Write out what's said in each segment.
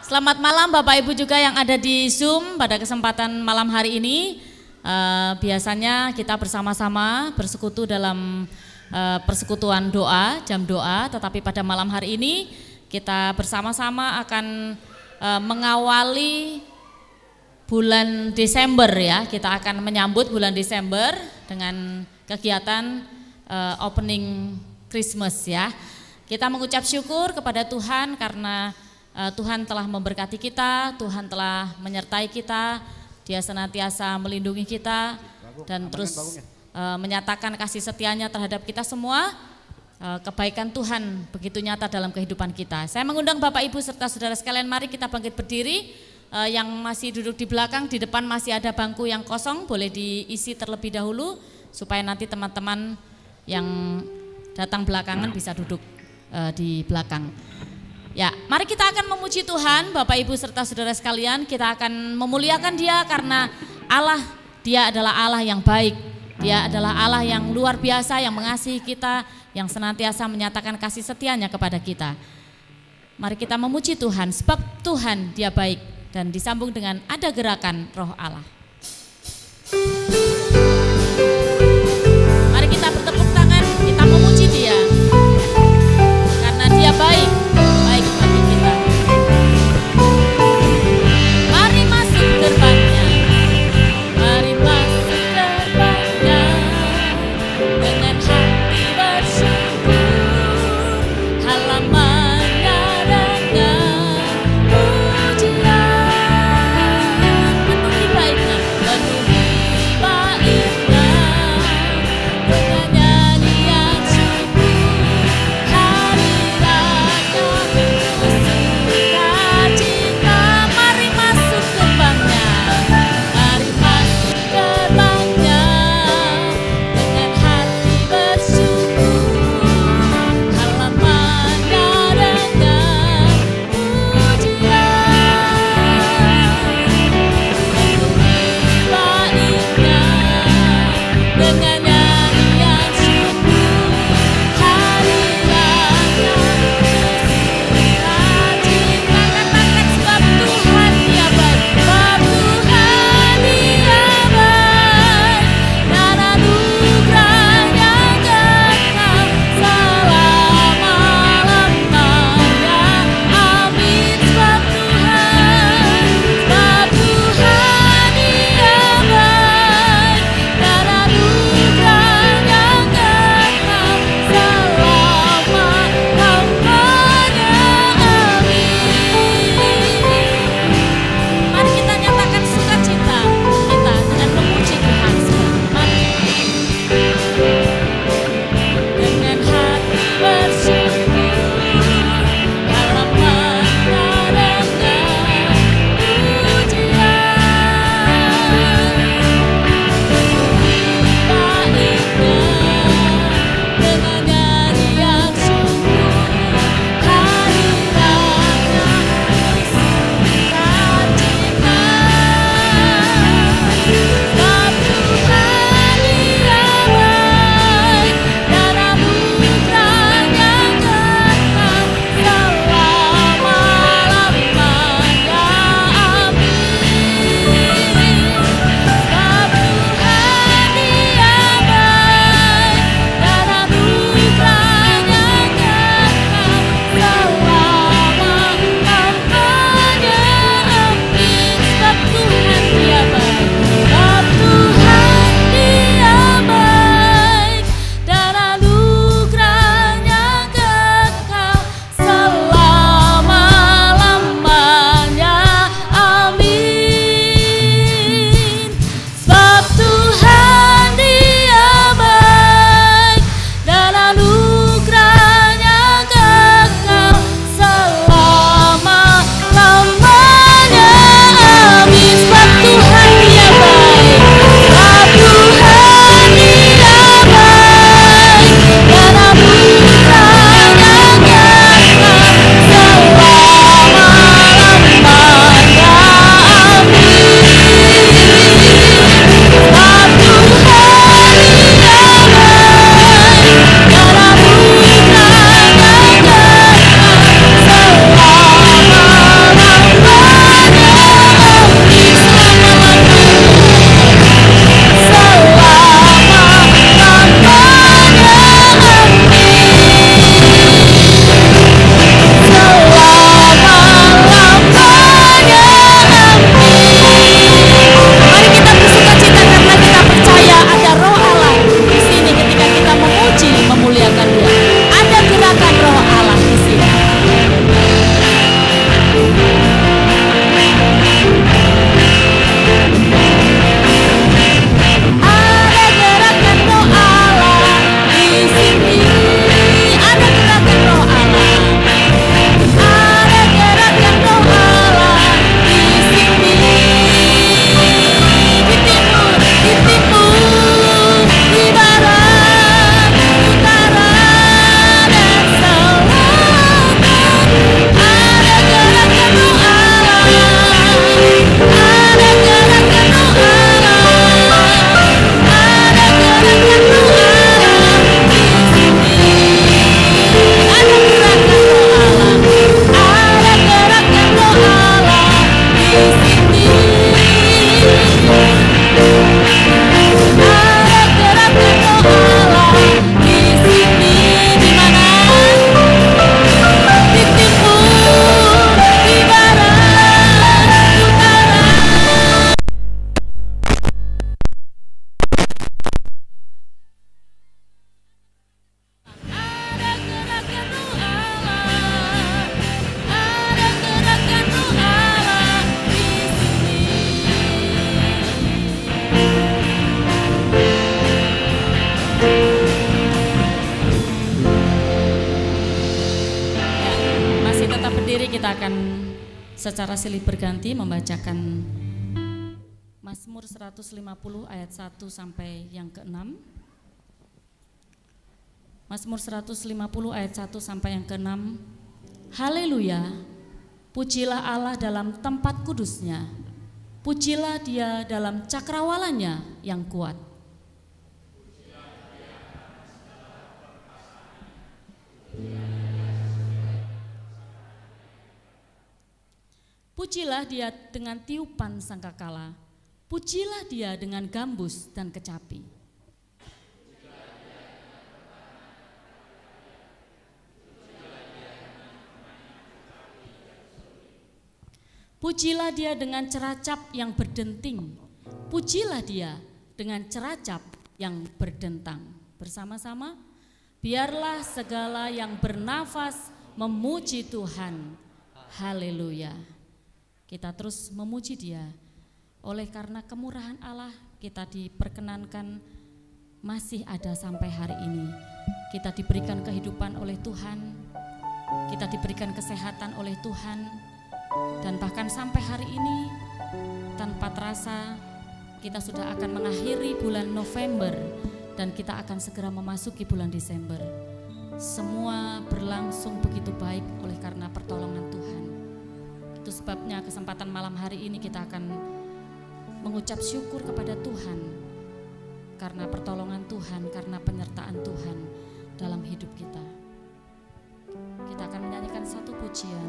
Selamat malam Bapak Ibu juga yang ada di Zoom pada kesempatan malam hari ini. Biasanya kita bersama-sama bersekutu dalam persekutuan doa, jam doa, tetapi pada malam hari ini kita bersama-sama akan mengawali bulan Desember ya. Kita akan menyambut bulan Desember dengan kegiatan opening Christmas ya. Kita mengucap syukur kepada Tuhan karena Tuhan telah memberkati kita, Tuhan telah menyertai kita, Dia senantiasa melindungi kita dan terus menyatakan kasih setianya terhadap kita semua. Kebaikan Tuhan begitu nyata dalam kehidupan kita. Saya mengundang Bapak Ibu serta saudara sekalian, mari kita bangkit berdiri. Yang masih duduk di belakang, di depan masih ada bangku yang kosong, boleh diisi terlebih dahulu supaya nanti teman-teman yang datang belakangan bisa duduk di belakang. Ya, mari kita akan memuji Tuhan, Bapak Ibu serta saudara sekalian. Kita akan memuliakan Dia karena Dia adalah Allah yang baik. Dia adalah Allah yang luar biasa, yang mengasihi kita, yang senantiasa menyatakan kasih setianya kepada kita. Mari kita memuji Tuhan, sebab Tuhan Dia baik, dan disambung dengan ada gerakan Roh Allah. Mari kita bertepuk tangan, kita memuji Dia karena Dia baik. Baiknya berdiri, kita akan secara silih berganti membacakan Mazmur 150 ayat 1 sampai yang ke-6. Mazmur 150 ayat 1 sampai yang ke-6. Haleluya, pujilah Allah dalam tempat kudusnya, pujilah Dia dalam cakrawalanya yang kuat. Pujilah Dia dengan tiupan sangkakala, pujilah Dia dengan gambus dan kecapi. Pujilah Dia dengan ceracap yang berdenting, pujilah Dia dengan ceracap yang berdentang. Bersama-sama, biarlah segala yang bernafas memuji Tuhan. Haleluya. Kita terus memuji Dia. Oleh karena kemurahan Allah, kita diperkenankan masih ada sampai hari ini. Kita diberikan kehidupan oleh Tuhan, kita diberikan kesehatan oleh Tuhan, dan bahkan sampai hari ini tanpa terasa kita sudah akan mengakhiri bulan November dan kita akan segera memasuki bulan Desember. Semua berlangsung begitu baik oleh karena pertolongan Tuhan. Itu sebabnya kesempatan malam hari ini kita akan mengucap syukur kepada Tuhan karena pertolongan Tuhan, karena penyertaan Tuhan dalam hidup kita. Kita akan menyanyikan satu pujian,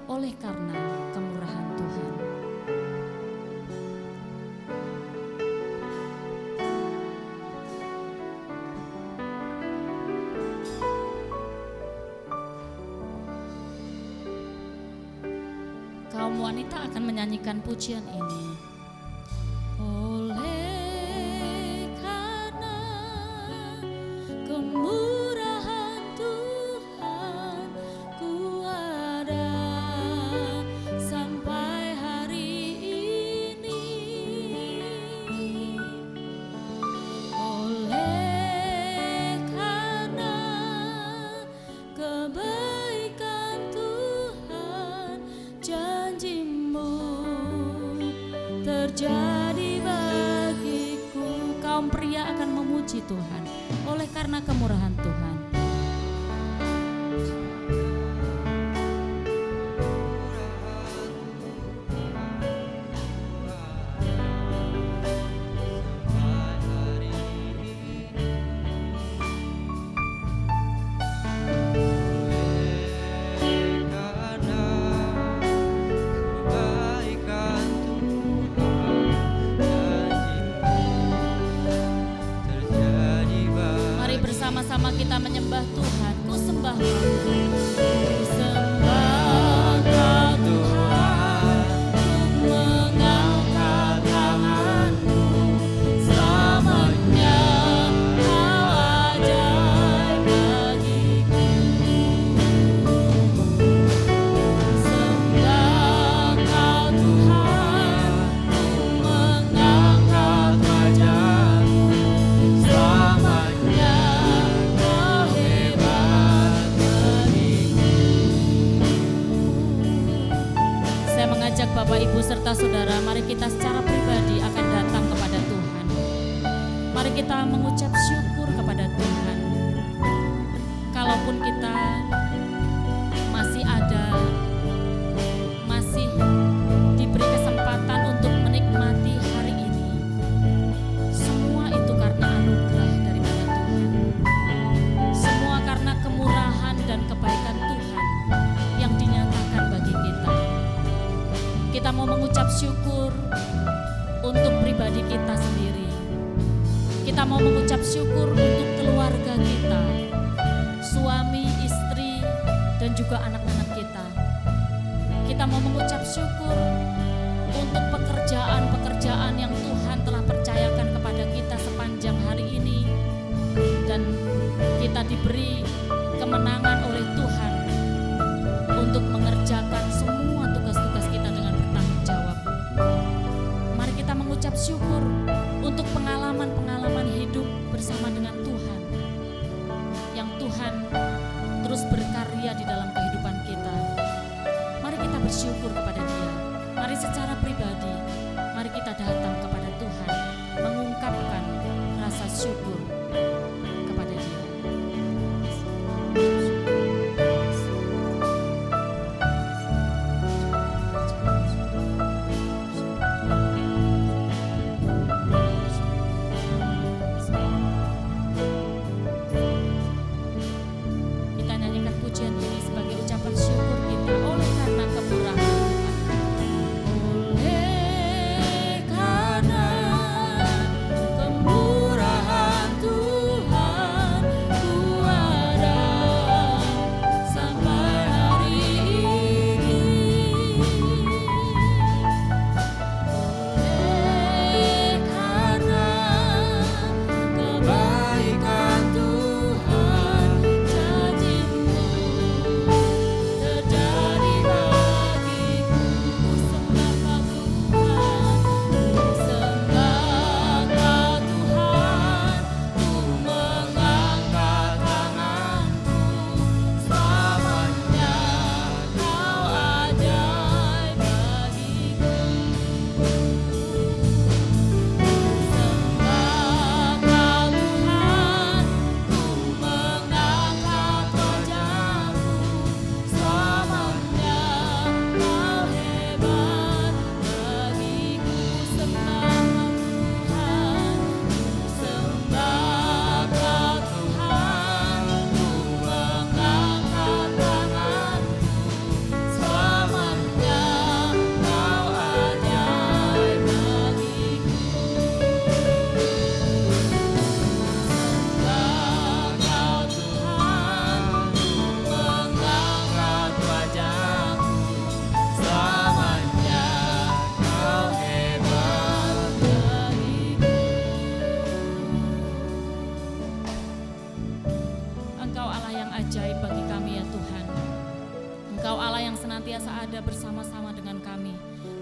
oleh karena kemurahan Tuhan. Kaum wanita akan menyanyikan pujian ini. Oleh karena kemurahan Tuhan, ku ada sampai hari ini. Oleh karena kebaikan Tuhan, janji-Mu terjadi bagiku. Kaum pria akan memuji Tuhan oleh karena kemurahan Tuhan. Sama-sama kita menyembah Tuhan. Ku sembah Tuhan, ku sembah Kau Tuhan, ku mengangkat tangan-Mu. Selamanya Kau ajaib bagiku. Sembah Kau Tuhan, ku mengangkat wajah-Mu. Selamanya Bapak, Ibu, serta saudara, mari kita secara pribadi akan datang kepada Tuhan. Mari kita mengucap syukur kepada Tuhan. Kalaupun kita masih ada, masih diberi kesempatan untuk menikmati hari ini, semua itu karena anugerah daripada Tuhan. Semua karena kemurahan dan kebaikan Tuhan yang dinyatakan bagi kita. Kita mau mengucap syukur untuk pribadi kita sendiri. Kita mau mengucap syukur untuk keluarga kita, suami, istri, dan juga anak-anak kita. Kita mau mengucap syukur untuk pekerjaan-pekerjaan yang Tuhan telah percayakan kepada kita sepanjang hari ini. Dan kita diberi kemenangan oleh Tuhan untuk mengerjakan semua tugas-tugas kita dengan bertanggung jawab. Mari kita mengucap syukur untuk pengalaman-pengalaman hidup bersama dengan Tuhan, yang Tuhan terus berkarya di dalam kehidupan kita. bersyukur kepada Dia. Mari secara pribadi, mari kita datang kepada Tuhan, mengungkapkan rasa syukur kepada Dia. Kita nyanyikan pujian ini sebagai ucapan syukur kita oleh karena kemurahan bersama-sama dengan kami,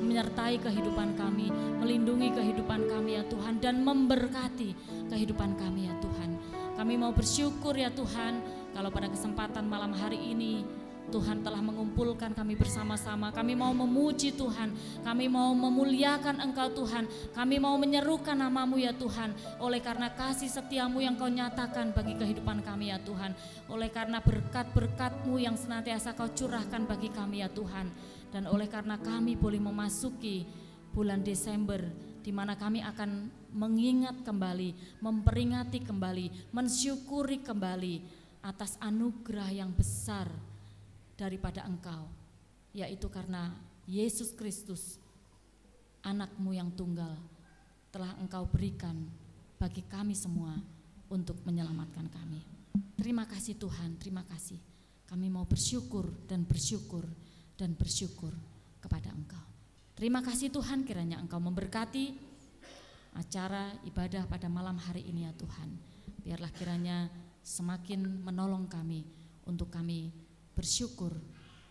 menyertai kehidupan kami, melindungi kehidupan kami ya Tuhan, dan memberkati kehidupan kami ya Tuhan. Kami mau bersyukur ya Tuhan, kalau pada kesempatan malam hari ini Tuhan telah mengumpulkan kami bersama-sama. Kami mau memuji Tuhan, kami mau memuliakan Engkau Tuhan, kami mau menyerukan nama-Mu ya Tuhan, oleh karena kasih setia-Mu yang Kau nyatakan bagi kehidupan kami ya Tuhan, oleh karena berkat-berkat-Mu yang senantiasa Kau curahkan bagi kami ya Tuhan, dan oleh karena kami boleh memasuki bulan Desember, di mana kami akan mengingat kembali, memperingati kembali, mensyukuri kembali atas anugerah yang besar daripada Engkau, yaitu karena Yesus Kristus, anak-Mu yang tunggal, telah Engkau berikan bagi kami semua untuk menyelamatkan kami. Terima kasih Tuhan, terima kasih. Kami mau bersyukur dan bersyukur dan bersyukur kepada Engkau. Terima kasih Tuhan, kiranya Engkau memberkati acara ibadah pada malam hari ini ya Tuhan. Biarlah kiranya semakin menolong kami untuk kami bersyukur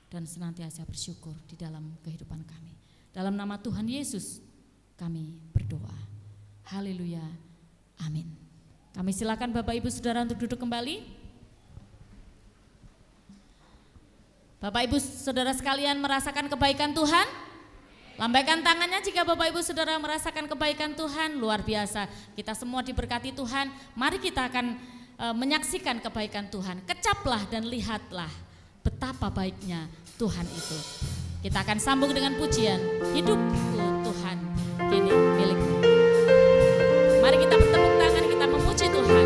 dan senantiasa bersyukur di dalam kehidupan kami. Dalam nama Tuhan Yesus kami berdoa. Haleluya. Amin. Kami silakan Bapak Ibu Saudara untuk duduk kembali. Bapak Ibu Saudara sekalian merasakan kebaikan Tuhan? Lambaikan tangannya jika Bapak Ibu Saudara merasakan kebaikan Tuhan. Luar biasa. Kita semua diberkati Tuhan. Mari kita akan menyaksikan kebaikan Tuhan. Kecaplah dan lihatlah betapa baiknya Tuhan itu. Kita akan sambung dengan pujian, hidupku Tuhan kini milikmu. Mari kita bertepuk tangan, kita memuji Tuhan.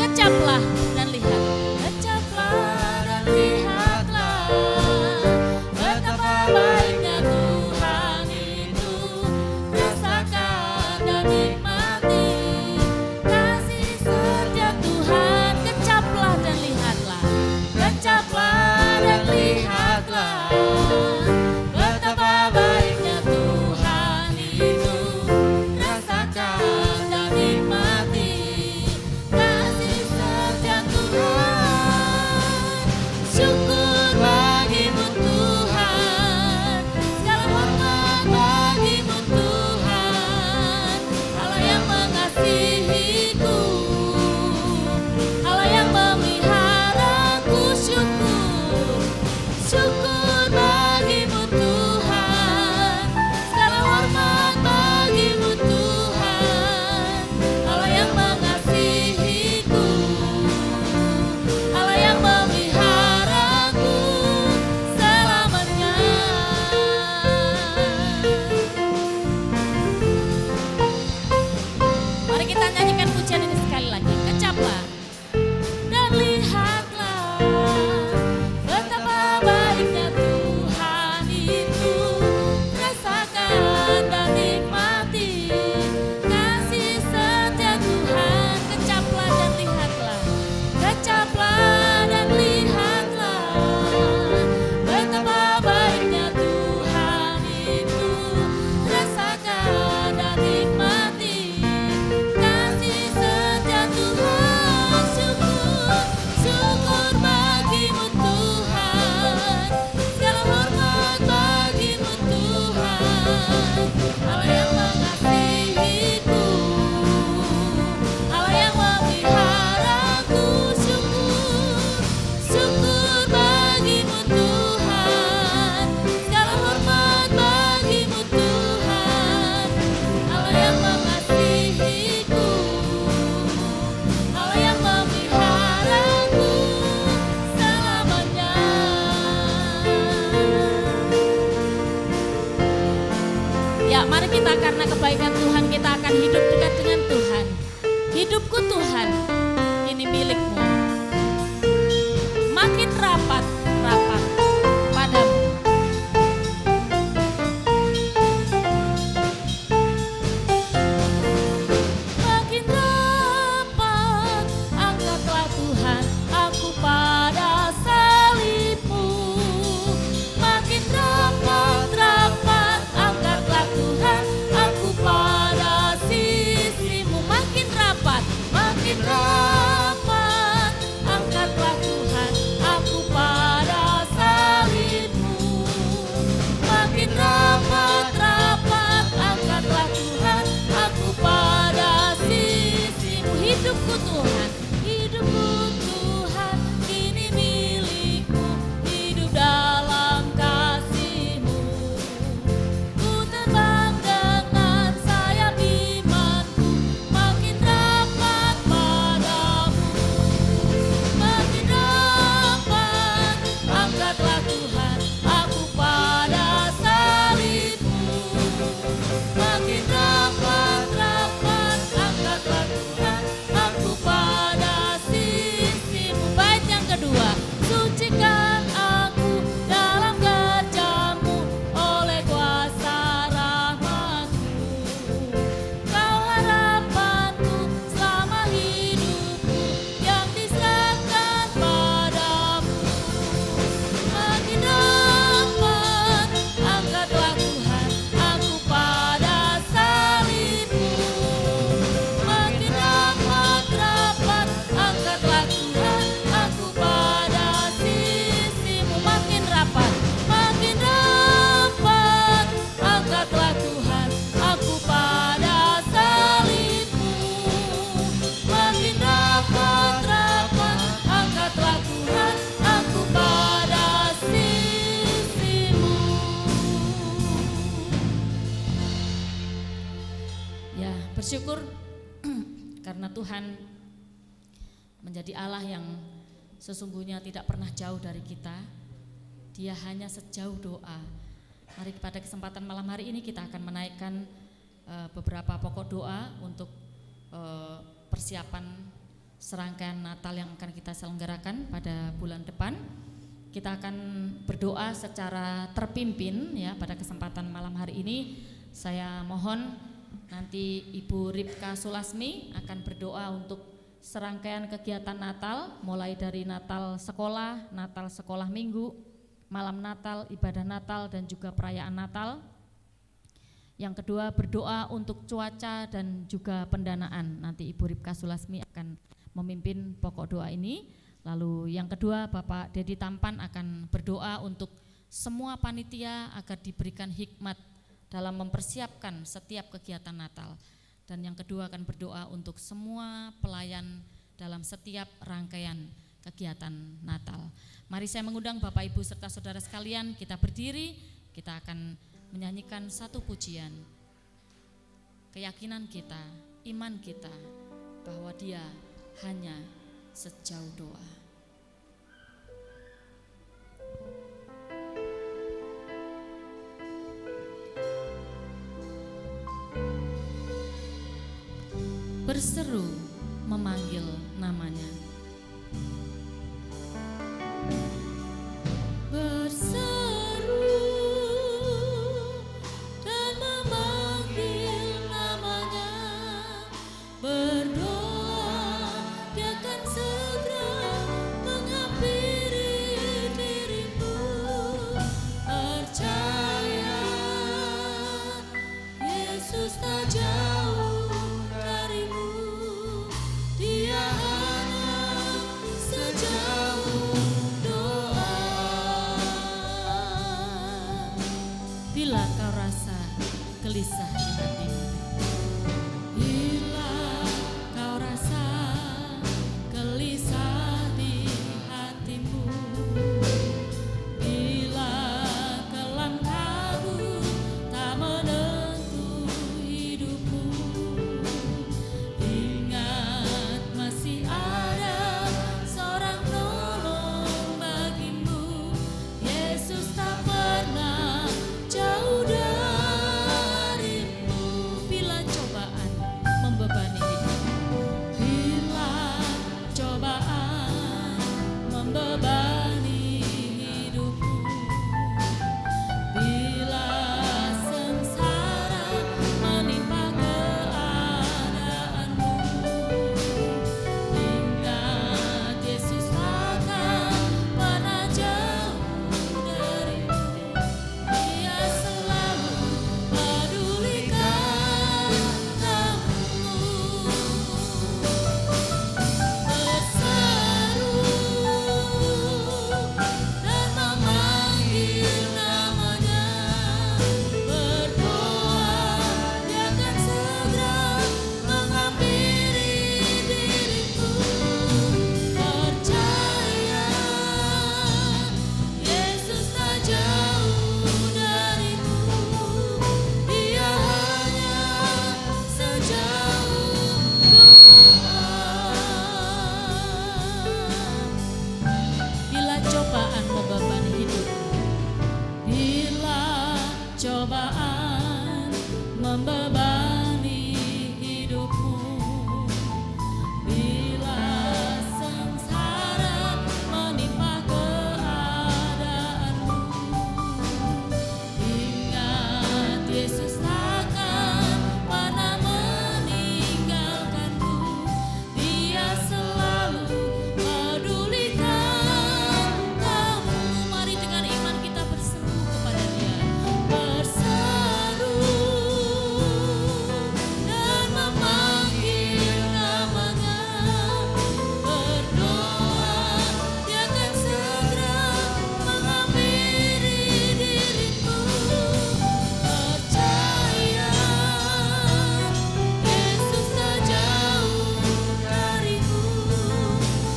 Kecaplah dan lihat, kecaplah dan lihatlah betapa baiknya Tuhan itu. Rasakan dan nikmati kasih setia Tuhan Ya, mari kita karena kebaikan Tuhan kita akan hidup dekat dengan Tuhan. Hidupku Tuhan, ini milik-Mu. Makin rapat padamu. Makin rapat, angkatlah Tuhan aku pada salib-Mu. Makin rapat, angkatlah Tuhan aku pada sisi-Mu. Makin rapat, angkatlah Tuhan aku pada salib-Mu. Makin rapat, angkatlah Tuhan aku pada sisi-Mu. Hidupku Tuhan, kini milik-Mu, hidup dalam kasih-Mu. Ku terbang dengan sayap imanku, makin rapat padamu. Makin rapat, angkatlah Tuhan aku pada salib-Mu. Makin rapat, angkatlah Tuhan aku pada sisi-Mu. Bait yang kedua, sucikan aku dalam kerja-Mu oleh kuasa rahmat-Mu. Kau harapanku selama hidupku yang diserahkan padamu. Makin rapat, angkatlah Tuhan aku pada salib-Mu. Makin rapat, angkatlah Tuhan aku pada sisi-Mu. Makin rapat, angkatlah Tuhan aku pada salib-Mu. Makin rapat, angkatlah Tuhan aku pada sisi-Mu. Ya, bersyukur karena Tuhan menjadi Allah yang sesungguhnya tidak pernah jauh dari kita. Dia hanya sejauh doa. Mari pada kesempatan malam hari ini kita akan menaikkan beberapa pokok doa untuk persiapan serangkaian Natal yang akan kita selenggarakan pada bulan depan. Kita akan berdoa secara terpimpin ya pada kesempatan malam hari ini. Saya mohon nanti Ibu Ripka Sulasmi akan berdoa untuk serangkaian kegiatan Natal, mulai dari Natal sekolah minggu, malam Natal, ibadah Natal dan juga perayaan Natal. Yang kedua berdoa untuk cuaca dan juga pendanaan. Nanti Ibu Ripka Sulasmi akan memimpin pokok doa ini. Lalu yang kedua Bapak Dedi Tampan akan berdoa untuk semua panitia agar diberikan hikmat dalam mempersiapkan setiap kegiatan Natal. Dan yang kedua akan berdoa untuk semua pelayan dalam setiap rangkaian kegiatan Natal. Mari saya mengundang Bapak Ibu serta saudara sekalian, kita berdiri, kita akan menyanyikan satu pujian. Keyakinan kita, iman kita bahwa Dia hanya sejauh doa. Berseru memanggil namanya. Berseru dan memanggil namanya. Berdoa Dia akan segera menghampiri dirimu. Percaya Yesus tak jauh darimu. Dia hanya sejauh doa. Bila kau rasa gelisah di hatimu, bila kau rasa gelisah di hatimu, bila kelam kabut tak menentu hidupmu, ingat masih ada seorang penolong bagimu. Yesus tak pernah jauh dari membebani hidupmu. Bila sengsara menimpa keadaanmu, ingat Yesus takkan pernah meninggalkanmu. Dia selalu pedulikan kamu. Mari dengan iman kita berseru kepada Dia, berseru dan memanggil namanya, berdoa Dia akan segera menghampiri dirimu. Percaya Yesus tak jauh darimu,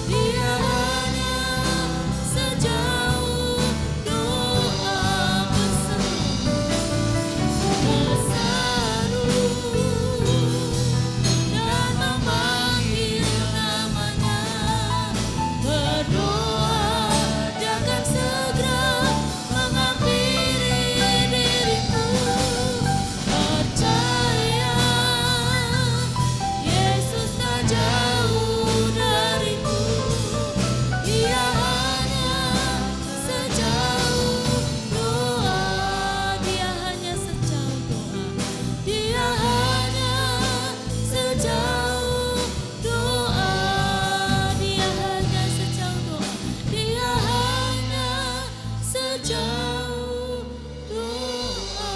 Dia hanya sejauh doa berseru. Berseru dan memanggil namanya, berdoa Dia akan segera menghampiri dirimu. Percaya Yesus tak jauh darimu, Dia hanya sejauh doa. Dia hanya sejauh doa. Dia hanya sejauh doa. Dia hanya sejauh doa. Dia hanya sejauh doa.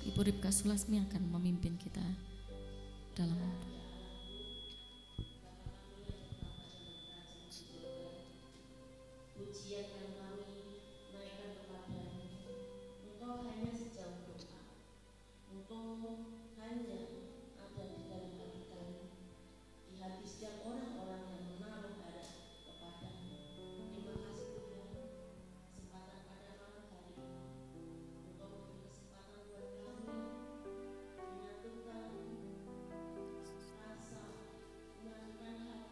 Ibu Ripka Sulasmi akan memimpin kita dalam pujian yang kami naikkan kepadamu. Engkau hanya sejauh doa. Engkau hanya ada di dalam hati kami, di hati setiap orang-orang yang menaruh harap kepadamu. Terima kasih Tuhan, kesempatan pada malam hari ini. Engkau memberi kesempatan buat kami menyatukan rasa, menyatukan hati.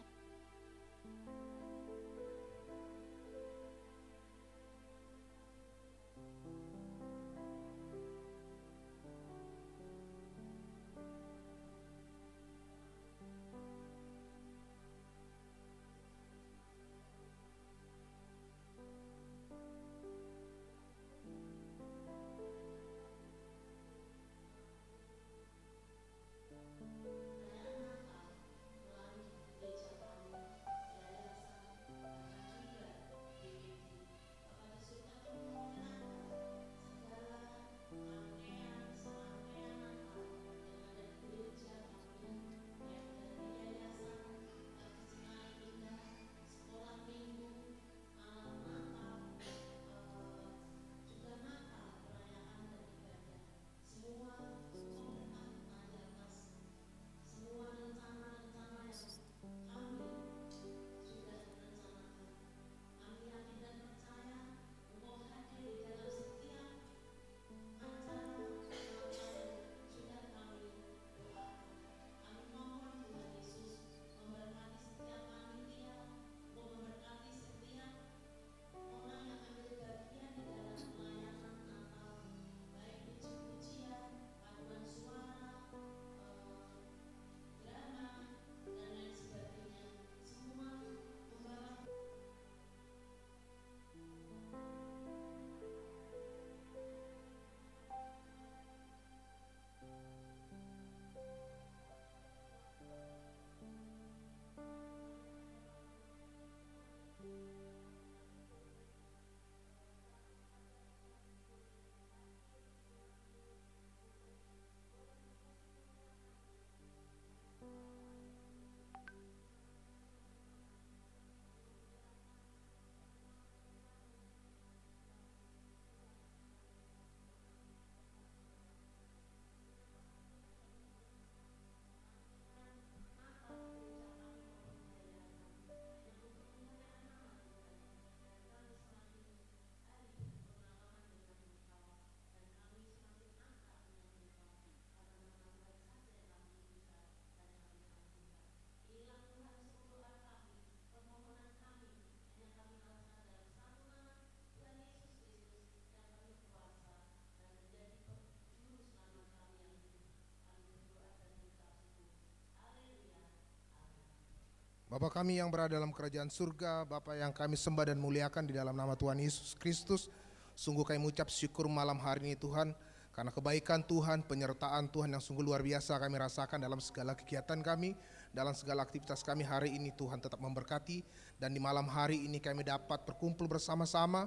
Bapa kami yang berada dalam kerajaan surga, Bapa yang kami sembah dan muliakan di dalam nama Tuhan Yesus Kristus, sungguh kami mengucap syukur malam hari ini Tuhan, karena kebaikan Tuhan, penyertaan Tuhan yang sungguh luar biasa kami rasakan dalam segala kegiatan kami, dalam segala aktivitas kami hari ini. Tuhan tetap memberkati, dan di malam hari ini kami dapat berkumpul bersama-sama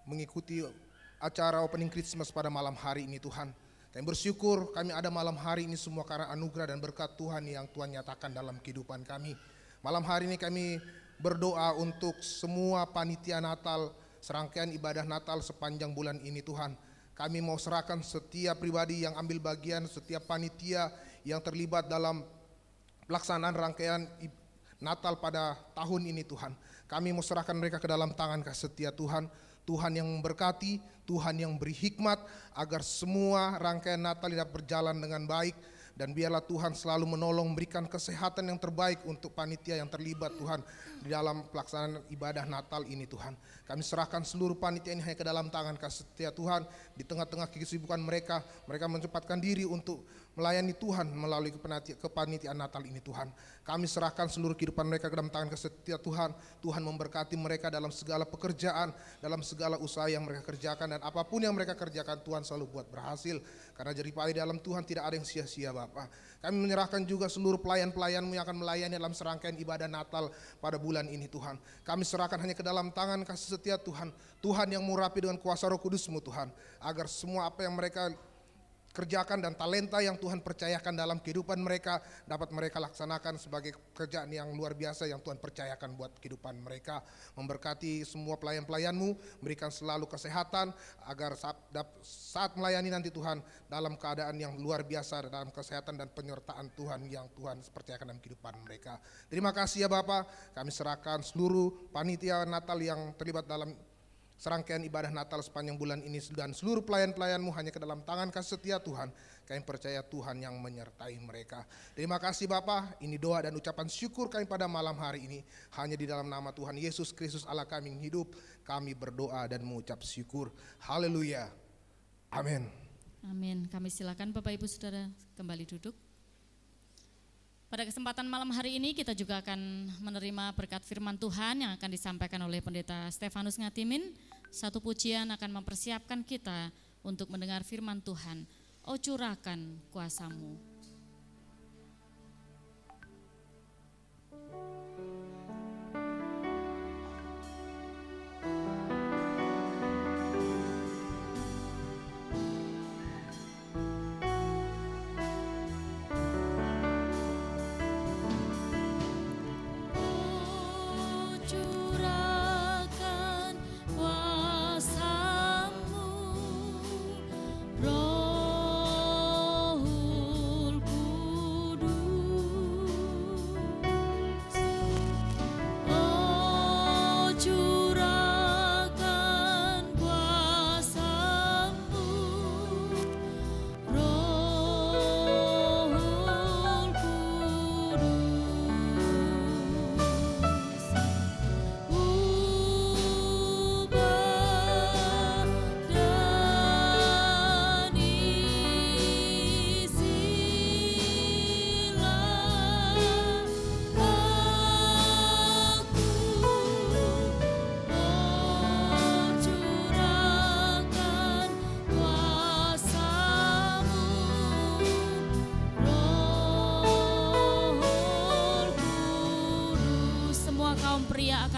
mengikuti acara opening Christmas pada malam hari ini Tuhan. Kami bersyukur kami ada malam hari ini semua karena anugerah dan berkat Tuhan yang Tuhan nyatakan dalam kehidupan kami. Malam hari ini kami berdoa untuk semua panitia Natal, serangkaian ibadah Natal sepanjang bulan ini Tuhan. Kami mau serahkan setiap pribadi yang ambil bagian, setiap panitia yang terlibat dalam pelaksanaan rangkaian Natal pada tahun ini Tuhan. Kami mau serahkan mereka ke dalam tangan kasih setia Tuhan. Tuhan yang memberkati, Tuhan yang beri hikmat agar semua rangkaian Natal dapat berjalan dengan baik. Dan biarlah Tuhan selalu menolong, memberikan kesehatan yang terbaik untuk panitia yang terlibat Tuhan di dalam pelaksanaan ibadah Natal ini Tuhan. Kami serahkan seluruh panitia ini hanya ke dalam tangan kasih setia Tuhan. Di tengah-tengah kesibukan mereka menyempatkan diri untuk melayani Tuhan melalui kepanitiaan Natal ini Tuhan. Kami serahkan seluruh kehidupan mereka ke dalam tangan kasih setia Tuhan. Tuhan memberkati mereka dalam segala pekerjaan, dalam segala usaha yang mereka kerjakan, dan apapun yang mereka kerjakan Tuhan selalu buat berhasil. Karena jeripaya di dalam Tuhan tidak ada yang sia-sia Bapa. Kami menyerahkan juga seluruh pelayan-pelayan-Mu yang akan melayani dalam serangkaian ibadah Natal pada bulan ini Tuhan. Kami serahkan hanya ke dalam tangan kasih setia Tuhan. Tuhan yang mengurapi dengan kuasa Roh Kudus-Mu Tuhan. Agar semua apa yang mereka kerjakan dan talenta yang Tuhan percayakan dalam kehidupan mereka dapat mereka laksanakan sebagai kerjaan yang luar biasa yang Tuhan percayakan buat kehidupan mereka. Memberkati semua pelayan-pelayan-Mu, berikan selalu kesehatan agar saat melayani nanti Tuhan dalam keadaan yang luar biasa, dalam kesehatan dan penyertaan Tuhan yang Tuhan percayakan dalam kehidupan mereka. Terima kasih ya Bapak, kami serahkan seluruh panitia Natal yang terlibat dalam serangkaian ibadah Natal sepanjang bulan ini dan seluruh pelayan-pelayan-Mu hanya ke dalam tangan kasih setia Tuhan. Kami percaya Tuhan yang menyertai mereka. Terima kasih Bapa, ini doa dan ucapan syukur kami pada malam hari ini. Hanya di dalam nama Tuhan Yesus Kristus Allah kami yang hidup, kami berdoa dan mengucap syukur. Haleluya. Amin. Amin. Kami silakan Bapak Ibu Saudara kembali duduk. Pada kesempatan malam hari ini kita juga akan menerima berkat firman Tuhan yang akan disampaikan oleh Pendeta Stefanus Ngatimin. Satu pujian akan mempersiapkan kita untuk mendengar firman Tuhan. Oh curahkan kuasa-Mu.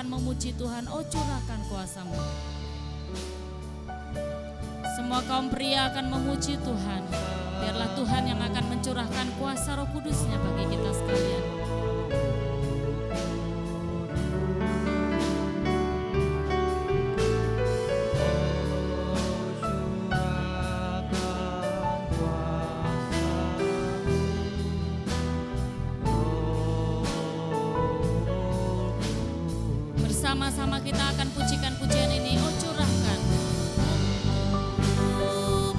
Memuji Tuhan, oh curahkan kuasa-Mu. Semua kaum pria akan memuji Tuhan. Biarlah Tuhan yang akan mencurahkan kuasa Roh Kudus-Nya bagi kita sekalian. Sama-sama kita akan pujikan pujian ini, oh curahkan. Oh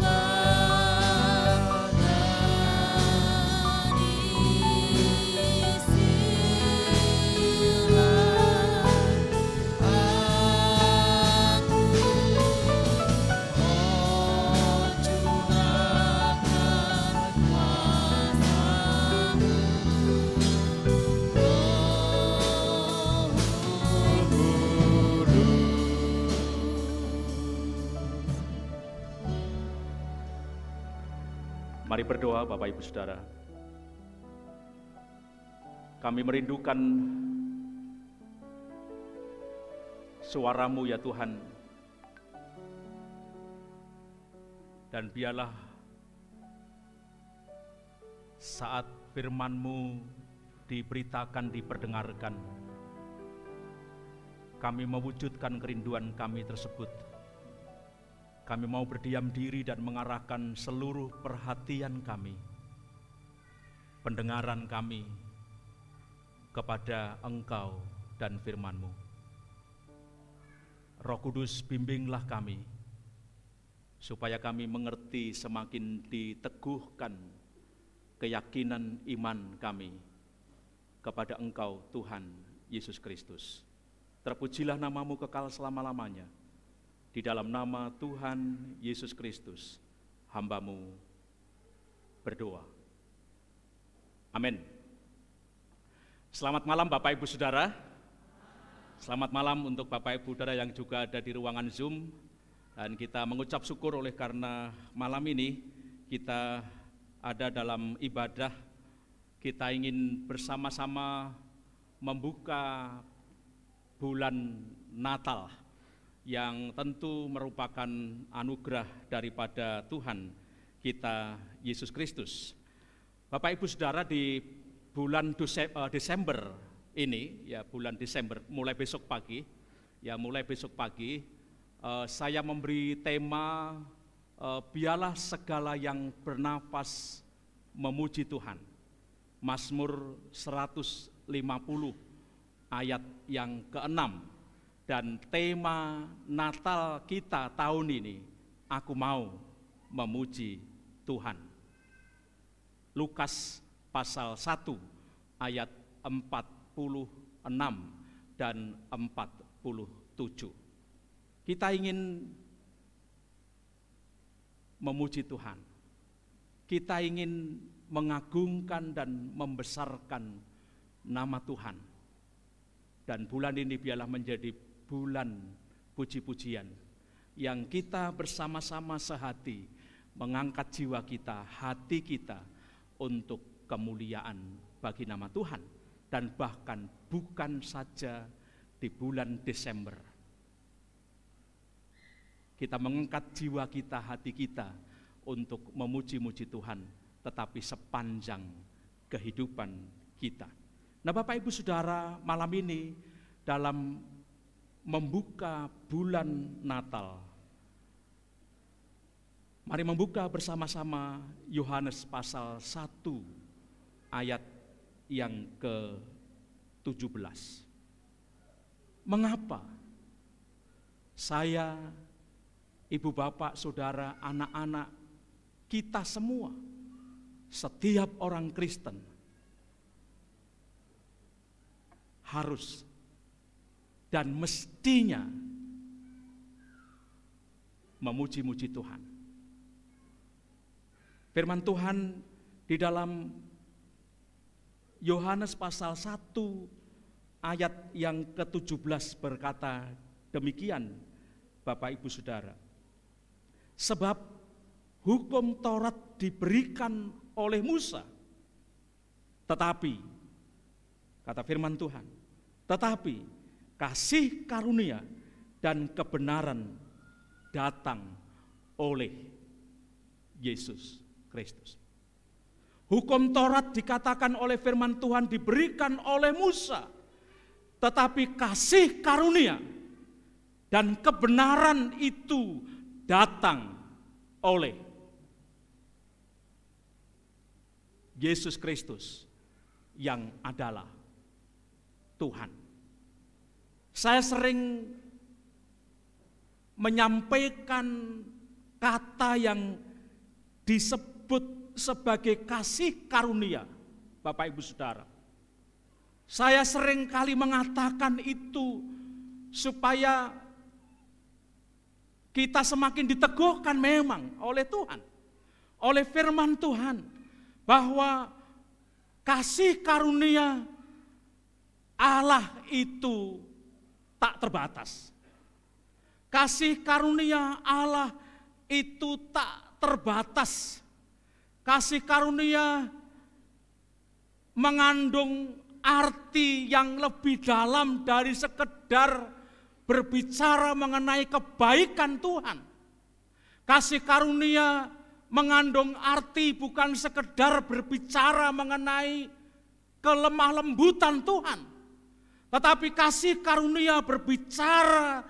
Mari berdoa Bapak Ibu Saudara. Kami merindukan suara-Mu ya Tuhan. Dan biarlah saat firman-Mu diberitakan, diperdengarkan, kami mewujudkan kerinduan kami tersebut. Kami mau berdiam diri dan mengarahkan seluruh perhatian kami, pendengaran kami kepada Engkau dan firman-Mu. Roh Kudus, bimbinglah kami, supaya kami mengerti, semakin diteguhkan keyakinan iman kami kepada Engkau Tuhan Yesus Kristus. Terpujilah nama-Mu kekal selama-lamanya. Di dalam nama Tuhan Yesus Kristus, hamba-Mu berdoa. Amin. Selamat malam Bapak Ibu Saudara. Selamat malam untuk Bapak Ibu Saudara yang juga ada di ruangan Zoom. Dan kita mengucap syukur oleh karena malam ini kita ada dalam ibadah. Kita ingin bersama-sama membuka bulan Natal yang tentu merupakan anugerah daripada Tuhan kita Yesus Kristus. Bapak Ibu Saudara, di bulan Desember ini, ya bulan Desember, mulai besok pagi, saya memberi tema biarlah segala yang bernafas memuji Tuhan. Mazmur 150 ayat yang ke-6. Dan tema Natal kita tahun ini, aku mau memuji Tuhan. Lukas pasal 1 ayat 46 dan 47. Kita ingin memuji Tuhan. Kita ingin mengagungkan dan membesarkan nama Tuhan. Dan bulan ini biarlah menjadi bulan puji-pujian yang kita bersama-sama sehati mengangkat jiwa kita, hati kita untuk kemuliaan bagi nama Tuhan. Dan bahkan bukan saja di bulan Desember, kita mengangkat jiwa kita, hati kita untuk memuji-muji Tuhan, tetapi sepanjang kehidupan kita. Nah Bapak Ibu Saudara, malam ini dalam membuka bulan Natal, mari membuka bersama-sama Yohanes pasal 1 ayat yang ke-17. Mengapa saya, ibu bapak, saudara, anak-anak, kita semua, setiap orang Kristen harus dan mestinya memuji-muji Tuhan. Firman Tuhan di dalam Yohanes pasal 1 ayat yang ke-17 berkata demikian, Bapak Ibu Saudara. Sebab hukum Taurat diberikan oleh Musa, tetapi, kata firman Tuhan, tetapi kasih karunia dan kebenaran datang oleh Yesus Kristus. Hukum Taurat dikatakan oleh firman Tuhan diberikan oleh Musa, tetapi kasih karunia dan kebenaran itu datang oleh Yesus Kristus yang adalah Tuhan. Saya sering menyampaikan kata yang disebut sebagai kasih karunia, Bapak Ibu Saudara. Saya sering kali mengatakan itu supaya kita semakin diteguhkan memang oleh Tuhan, oleh firman Tuhan, bahwa kasih karunia Allah itu tak terbatas. Kasih karunia Allah itu tak terbatas. kasih karunia mengandung arti yang lebih dalam dari sekedar berbicara mengenai kebaikan Tuhan. Kasih karunia mengandung arti bukan sekedar berbicara mengenai kelemah lembutan Tuhan, tetapi kasih karunia berbicara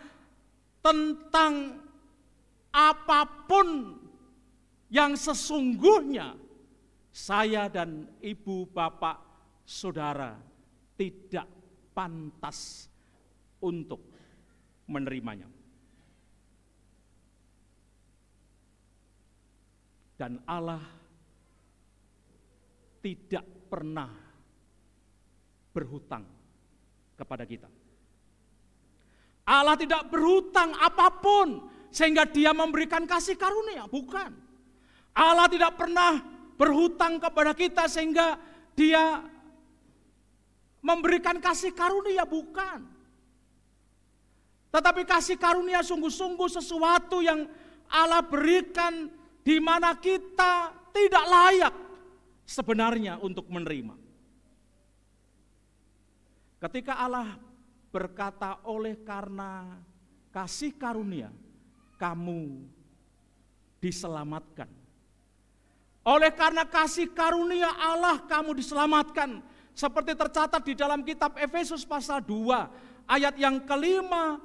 tentang apapun yang sesungguhnya saya dan ibu, bapak, saudara tidak pantas untuk menerimanya. Dan Allah tidak pernah berhutang kepada kita. Allah tidak berhutang apapun sehingga Dia memberikan kasih karunia, bukan. Allah tidak pernah berhutang kepada kita sehingga Dia memberikan kasih karunia, bukan. Tetapi kasih karunia sungguh-sungguh sesuatu yang Allah berikan di mana kita tidak layak sebenarnya untuk menerima. Ketika Allah berkata, oleh karena kasih karunia kamu diselamatkan. Oleh karena kasih karunia Allah kamu diselamatkan. Seperti tercatat di dalam kitab Efesus pasal 2 ayat yang kelima,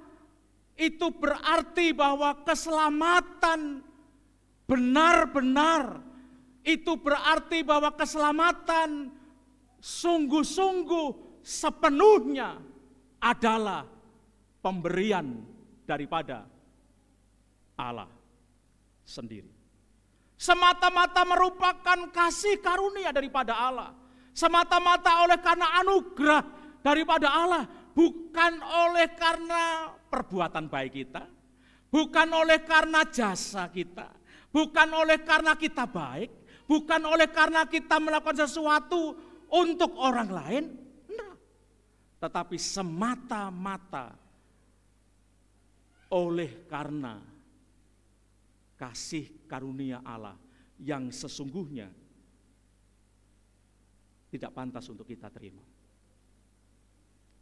itu berarti bahwa keselamatan benar-benar, itu berarti bahwa keselamatan sungguh-sungguh sepenuhnya adalah pemberian daripada Allah sendiri. Semata-mata merupakan kasih karunia daripada Allah. Semata-mata oleh karena anugerah daripada Allah. Bukan oleh karena perbuatan baik kita. Bukan oleh karena jasa kita. Bukan oleh karena kita baik, bukan oleh karena kita melakukan sesuatu untuk orang lain, enggak. Tetapi semata-mata oleh karena kasih karunia Allah yang sesungguhnya tidak pantas untuk kita terima.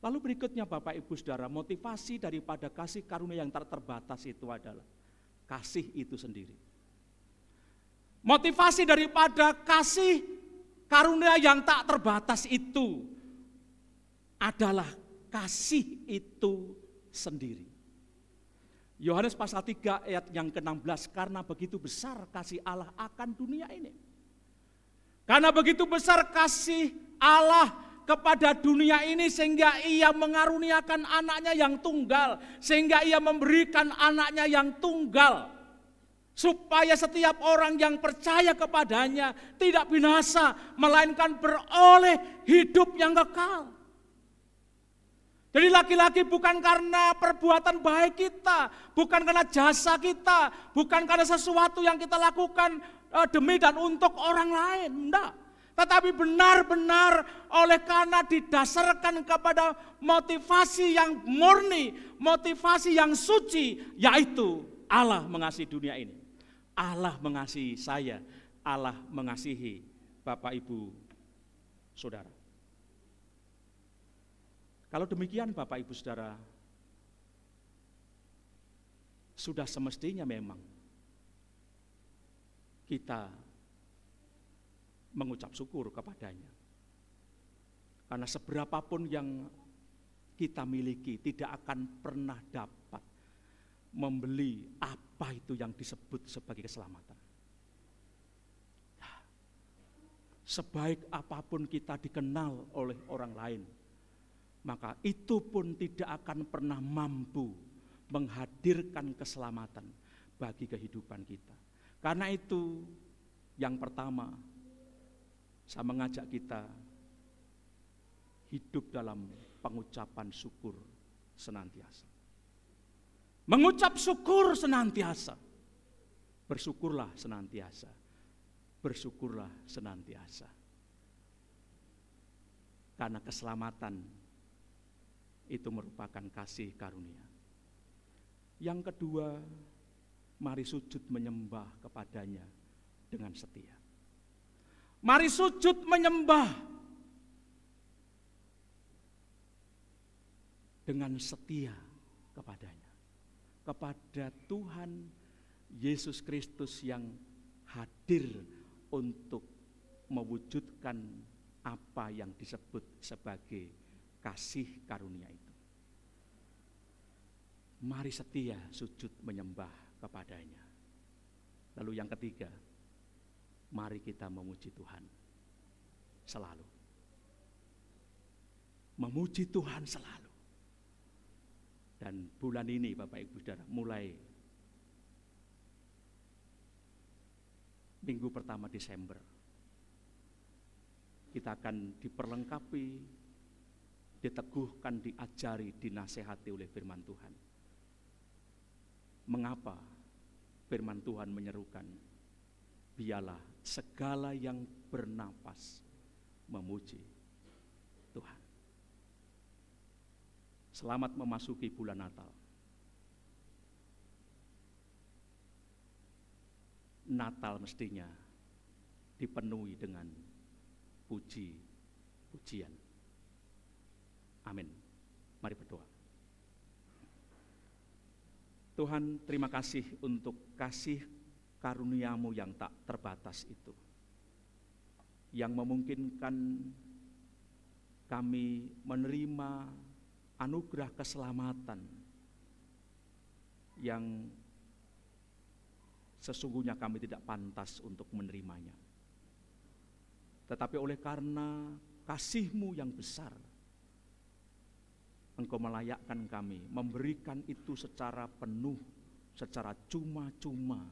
Lalu berikutnya Bapak Ibu Saudara, motivasi daripada kasih karunia yang tak terbatas itu adalah kasih itu sendiri. Motivasi daripada kasih karunia yang tak terbatas itu adalah kasih itu sendiri. Yohanes pasal 3 ayat yang ke-16, karena begitu besar kasih Allah akan dunia ini. Karena begitu besar kasih Allah kepada dunia ini sehingga Ia mengaruniakan anaknya yang tunggal, sehingga Ia memberikan anaknya yang tunggal, supaya setiap orang yang percaya kepadanya tidak binasa, melainkan beroleh hidup yang kekal. Jadi laki-laki bukan karena perbuatan baik kita, bukan karena jasa kita, bukan karena sesuatu yang kita lakukan demi dan untuk orang lain, enggak. Tetapi benar-benar oleh karena didasarkan kepada motivasi yang murni, motivasi yang suci, yaitu Allah mengasihi dunia ini. Allah mengasihi saya, Allah mengasihi Bapak Ibu Saudara. Kalau demikian Bapak Ibu Saudara, sudah semestinya memang kita mengucap syukur kepadanya. Karena seberapapun yang kita miliki tidak akan pernah dapat membeli apa itu yang disebut sebagai keselamatan. Sebaik apapun kita dikenal oleh orang lain, maka itu pun tidak akan pernah mampu menghadirkan keselamatan bagi kehidupan kita. Karena itu yang pertama, saya mengajak kita hidup dalam pengucapan syukur senantiasa. Mengucap syukur senantiasa. Bersyukurlah senantiasa. Bersyukurlah senantiasa. Karena keselamatan itu merupakan kasih karunia. Yang kedua, mari sujud menyembah kepadanya dengan setia. Mari sujud menyembah dengan setia kepadanya, kepada Tuhan Yesus Kristus yang hadir untuk mewujudkan apa yang disebut sebagai kasih karunia itu. Mari setia sujud menyembah kepadanya. Lalu yang ketiga, mari kita memuji Tuhan selalu. Memuji Tuhan selalu. Dan bulan ini Bapak Ibu Saudara, mulai minggu pertama Desember, kita akan diperlengkapi, diteguhkan, diajari, dinasehati oleh firman Tuhan. Mengapa firman Tuhan menyerukan, biarlah segala yang bernapas memuji Tuhan. Selamat memasuki bulan Natal. Natal mestinya dipenuhi dengan puji-pujian. Amin. Mari berdoa. Tuhan, terima kasih untuk kasih karunia-Mu yang tak terbatas itu, yang memungkinkan kami menerima anugerah keselamatan yang sesungguhnya kami tidak pantas untuk menerimanya. Tetapi oleh karena kasih-Mu yang besar, Engkau melayakkan kami, memberikan itu secara penuh, secara cuma-cuma,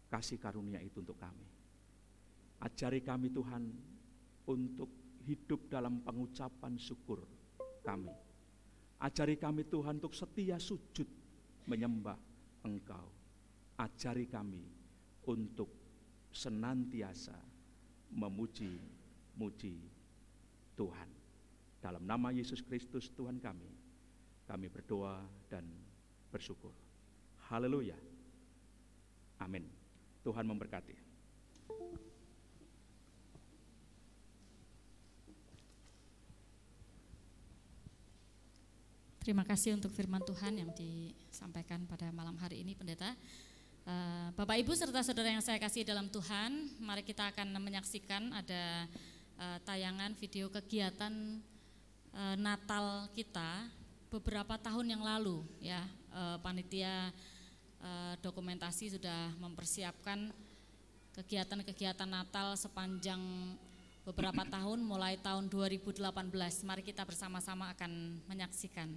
kasih karunia itu untuk kami. Ajari kami Tuhan untuk hidup dalam pengucapan syukur kami. Ajari kami Tuhan untuk setia sujud menyembah Engkau. Ajari kami untuk senantiasa memuji-muji Tuhan. Dalam nama Yesus Kristus Tuhan kami berdoa dan bersyukur. Haleluya. Amin. Tuhan memberkati. Terima kasih untuk firman Tuhan yang disampaikan pada malam hari ini, Pendeta. Bapak Ibu serta saudara yang saya kasih dalam Tuhan, mari kita akan menyaksikan ada tayangan video kegiatan Natal kita beberapa tahun yang lalu, ya. Panitia dokumentasi sudah mempersiapkan kegiatan-kegiatan Natal sepanjang beberapa tahun, mulai tahun 2018. Mari kita bersama-sama akan menyaksikan.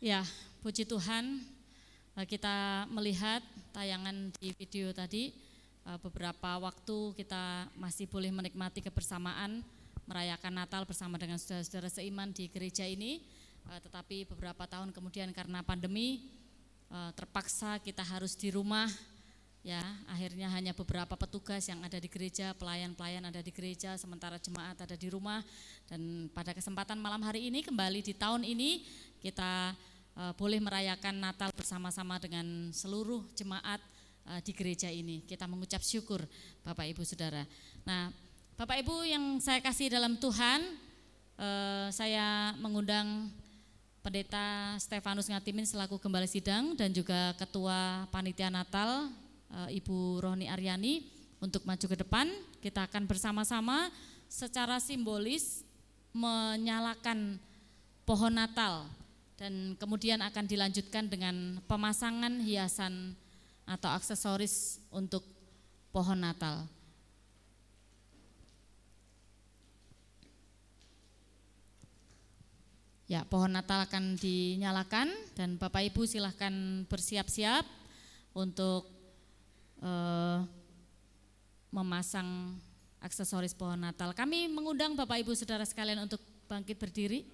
Ya, puji Tuhan, kita melihat tayangan di video tadi, beberapa waktu kita masih boleh menikmati kebersamaan, merayakan Natal bersama dengan saudara-saudara seiman di gereja ini, tetapi beberapa tahun kemudian karena pandemi, terpaksa kita harus di rumah, ya akhirnya hanya beberapa petugas yang ada di gereja, pelayan-pelayan ada di gereja, sementara jemaat ada di rumah. Dan pada kesempatan malam hari ini kembali di tahun ini kita boleh merayakan Natal bersama-sama dengan seluruh jemaat di gereja ini. Kita mengucap syukur Bapak Ibu Saudara. Nah, Bapak Ibu yang saya kasih dalam Tuhan, saya mengundang Pendeta Stefanus Ngatimin selaku Gembala Sidang dan juga Ketua Panitia Natal Ibu Rohni Aryani untuk maju ke depan. Kita akan bersama-sama secara simbolis menyalakan pohon Natal dan kemudian akan dilanjutkan dengan pemasangan hiasan atau aksesoris untuk pohon Natal. Ya, pohon Natal akan dinyalakan dan Bapak Ibu silahkan bersiap-siap untuk memasang aksesoris pohon Natal. Kami mengundang Bapak Ibu Saudara sekalian untuk bangkit berdiri.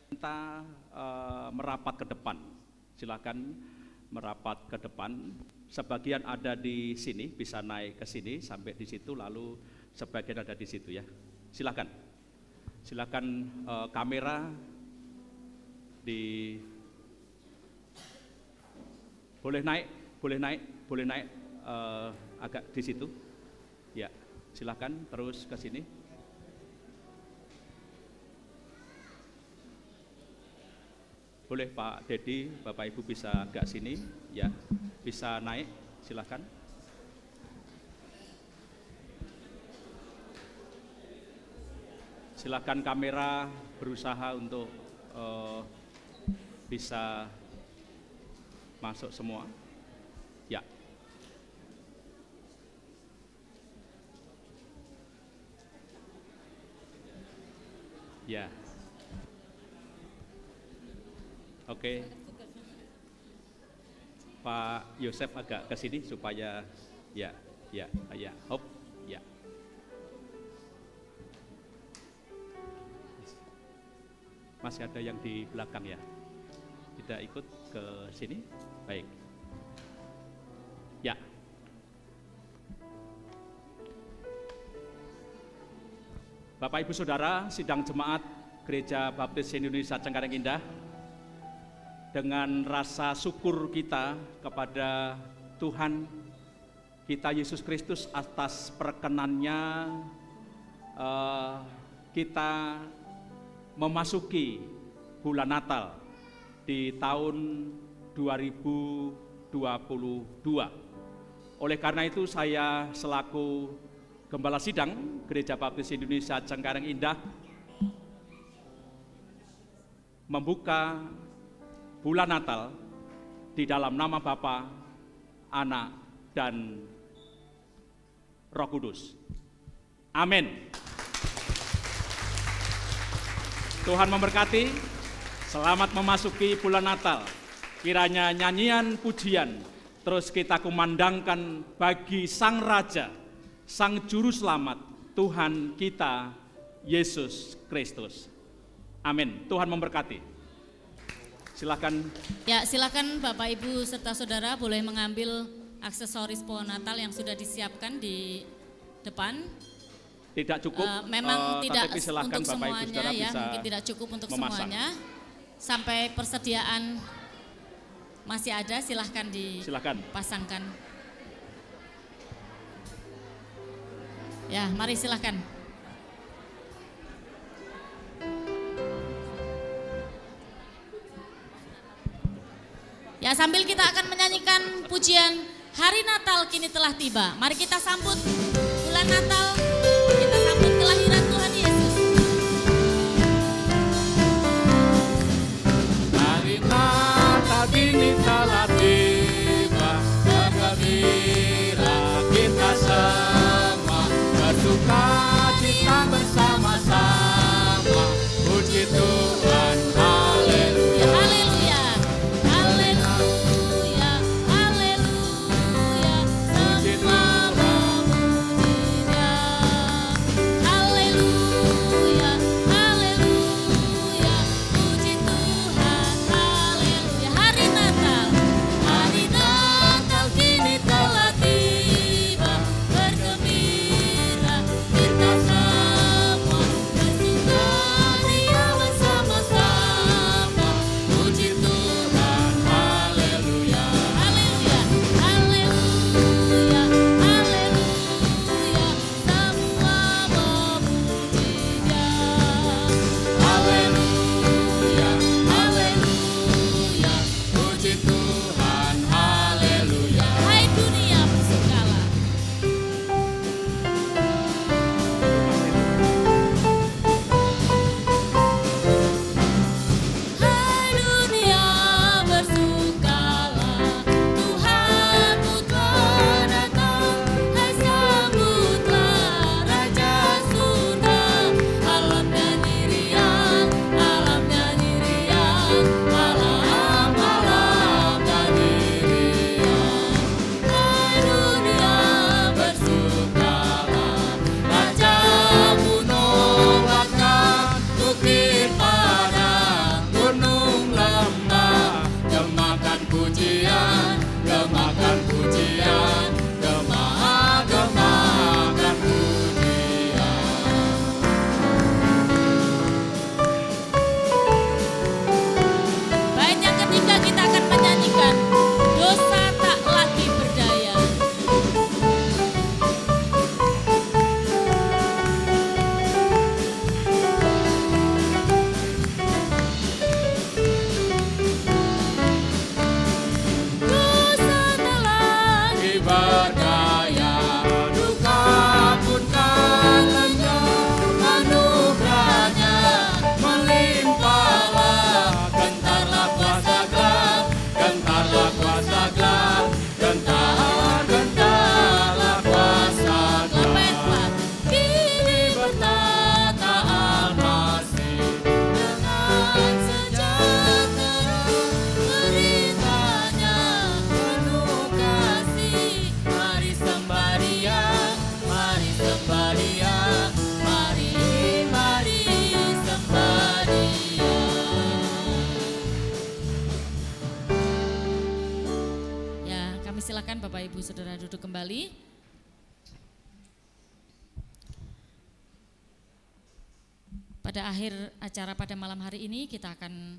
Kita merapat ke depan, silakan merapat ke depan. Sebagian ada di sini, bisa naik ke sini sampai di situ, lalu sebagian ada di situ ya. Silakan, silakan kamera di boleh naik agak di situ. Ya, silakan terus ke sini. Boleh Pak Dedi, Bapak Ibu bisa agak sini, ya, bisa naik, silakan. Silakan kamera berusaha untuk bisa masuk semua. Ya. Ya. Oke. Pak Yosef agak ke sini supaya ya. Hop. Ya. Masih ada yang di belakang ya. Tidak ikut ke sini. Baik. Ya. Bapak Ibu Saudara, sidang jemaat Gereja Baptis Indonesia Cengkareng Indah, dengan rasa syukur kita kepada Tuhan kita Yesus Kristus atas perkenannya, kita memasuki bulan Natal di tahun 2022. Oleh karena itu saya selaku Gembala Sidang Gereja Baptis Indonesia Cengkareng Indah membuka bulan Natal di dalam nama Bapa, Anak, dan Roh Kudus. Amin. Tuhan memberkati. Selamat memasuki bulan Natal. Kiranya nyanyian pujian terus kita kumandangkan bagi Sang Raja, Sang Juru Selamat, Tuhan kita Yesus Kristus. Amin. Tuhan memberkati. Silakan. Ya, silakan Bapak Ibu serta saudara boleh mengambil aksesoris pohon Natal yang sudah disiapkan di depan. Tidak cukup. Memang tidak untuk Bapak semuanya Ibu ya, mungkin tidak cukup untuk memasang. semuanya. Sampai persediaan masih ada, silahkan dipasangkan. Ya, mari silahkan. Ya, sambil kita akan menyanyikan pujian Hari Natal kini telah tiba. Mari kita sambut bulan Natal, kita sambut kelahiran Tuhan Yesus. Hari Natal kini telah tiba, bergembira kita semua, bersuka cita bersama-sama, puji Bapak Ibu Saudara duduk kembali. Pada akhir acara pada malam hari ini kita akan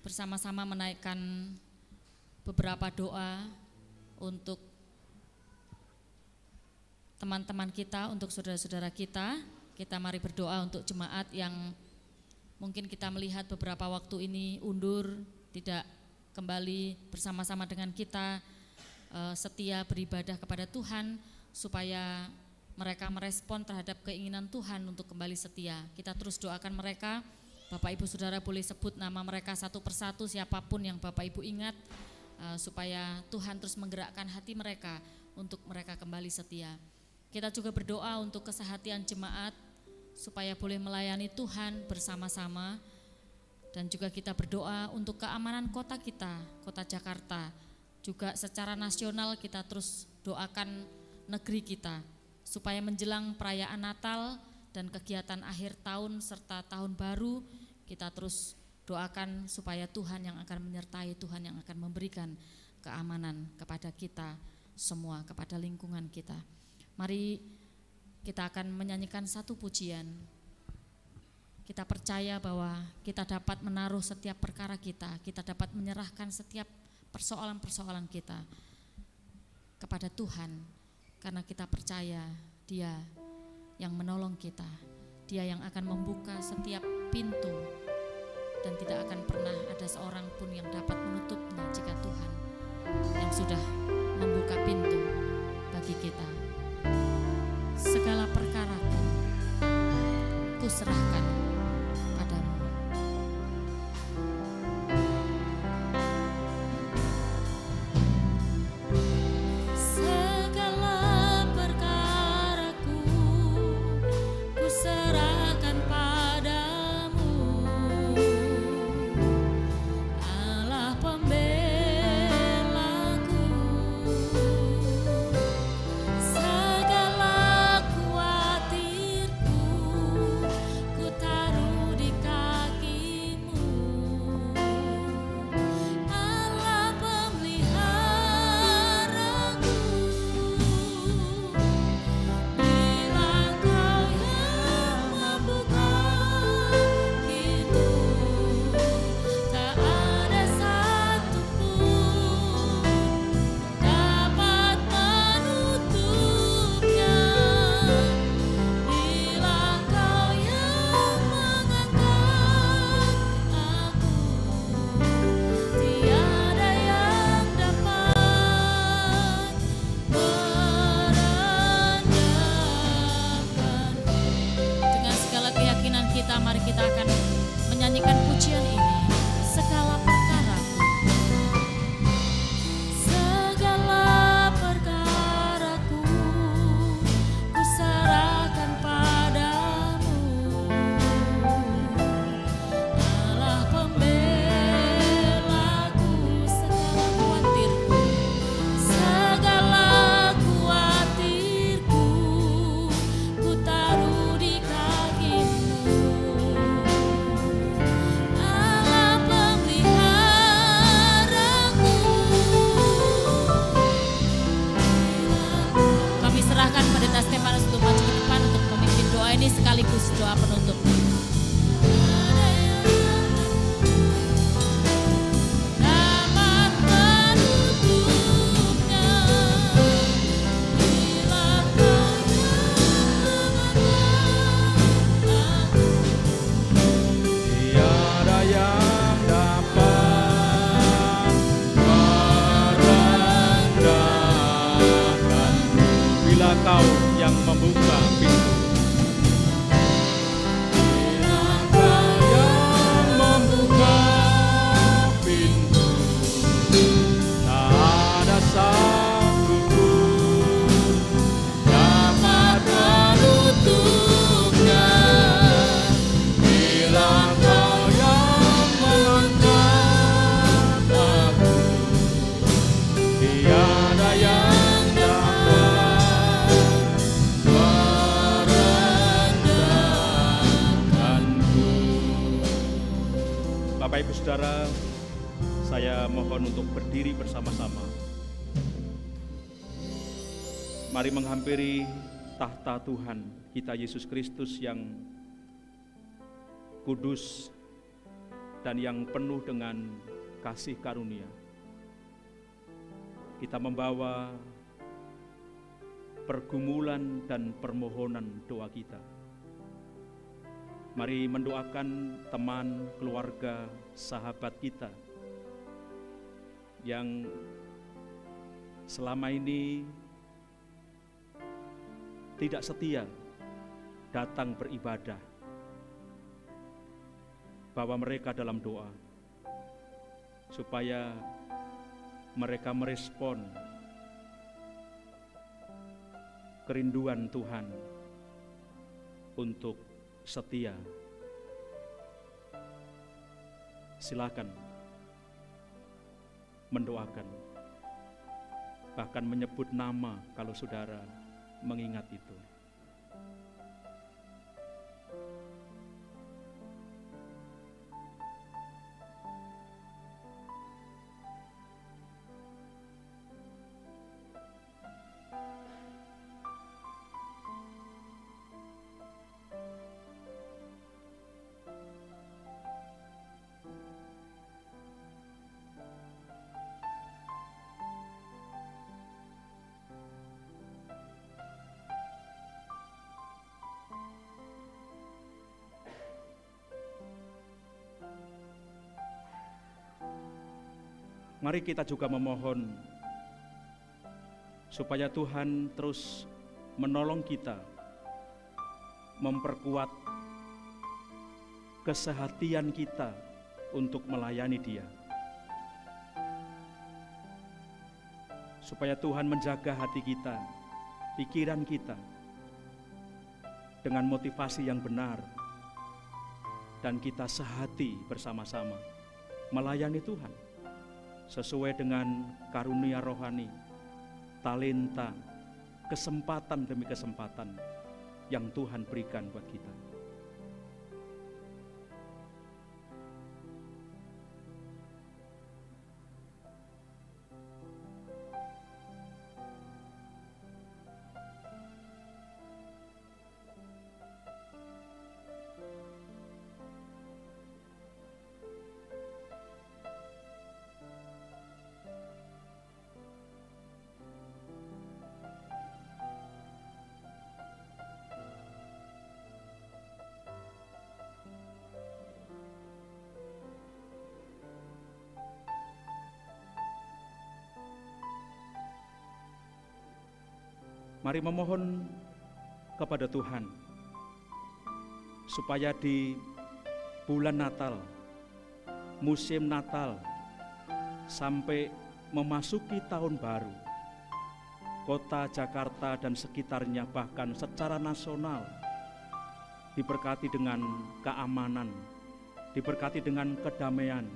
bersama-sama menaikkan beberapa doa untuk teman-teman kita, untuk saudara-saudara kita. Kita mari berdoa untuk jemaat yang mungkin kita melihat beberapa waktu ini undur, tidak kembali bersama-sama dengan kita, setia beribadah kepada Tuhan, supaya mereka merespon terhadap keinginan Tuhan untuk kembali setia. Kita terus doakan mereka. Bapak Ibu Saudara boleh sebut nama mereka satu persatu, siapapun yang Bapak Ibu ingat, supaya Tuhan terus menggerakkan hati mereka untuk mereka kembali setia. Kita juga berdoa untuk kesehatan jemaat, supaya boleh melayani Tuhan bersama-sama. Dan juga kita berdoa untuk keamanan kota kita, kota Jakarta. Juga secara nasional kita terus doakan negeri kita, supaya menjelang perayaan Natal dan kegiatan akhir tahun serta tahun baru, kita terus doakan supaya Tuhan yang akan menyertai, Tuhan yang akan memberikan keamanan kepada kita semua, kepada lingkungan kita. Mari kita akan menyanyikan satu pujian. Kita percaya bahwa kita dapat menaruh setiap perkara kita dapat menyerahkan setiap persoalan-persoalan kita kepada Tuhan, karena kita percaya Dia yang menolong kita, Dia yang akan membuka setiap pintu, dan tidak akan pernah ada seorang pun yang dapat menutupnya jika Tuhan yang sudah membuka pintu bagi kita. Segala perkaraku ku serahkan padamu. Bapak Ibu Saudara, saya mohon untuk berdiri bersama-sama. Mari menghampiri tahta Tuhan kita Yesus Kristus yang kudus dan yang penuh dengan kasih karunia. Kita membawa pergumulan dan permohonan doa kita. Mari mendoakan teman, keluarga, sahabat kita yang selama ini tidak setia datang beribadah, bawa mereka dalam doa supaya mereka merespon kerinduan Tuhan untuk setia. Silakan mendoakan, bahkan menyebut nama kalau saudara mengingat itu. Mari kita juga memohon supaya Tuhan terus menolong kita, memperkuat kesehatian kita untuk melayani Dia. Supaya Tuhan menjaga hati kita, pikiran kita dengan motivasi yang benar, dan kita sehati bersama-sama melayani Tuhan sesuai dengan karunia rohani, talenta, kesempatan demi kesempatan yang Tuhan berikan buat kita. Mari memohon kepada Tuhan supaya di bulan Natal, musim Natal, sampai memasuki tahun baru, kota Jakarta dan sekitarnya bahkan secara nasional diberkati dengan keamanan, diberkati dengan kedamaian.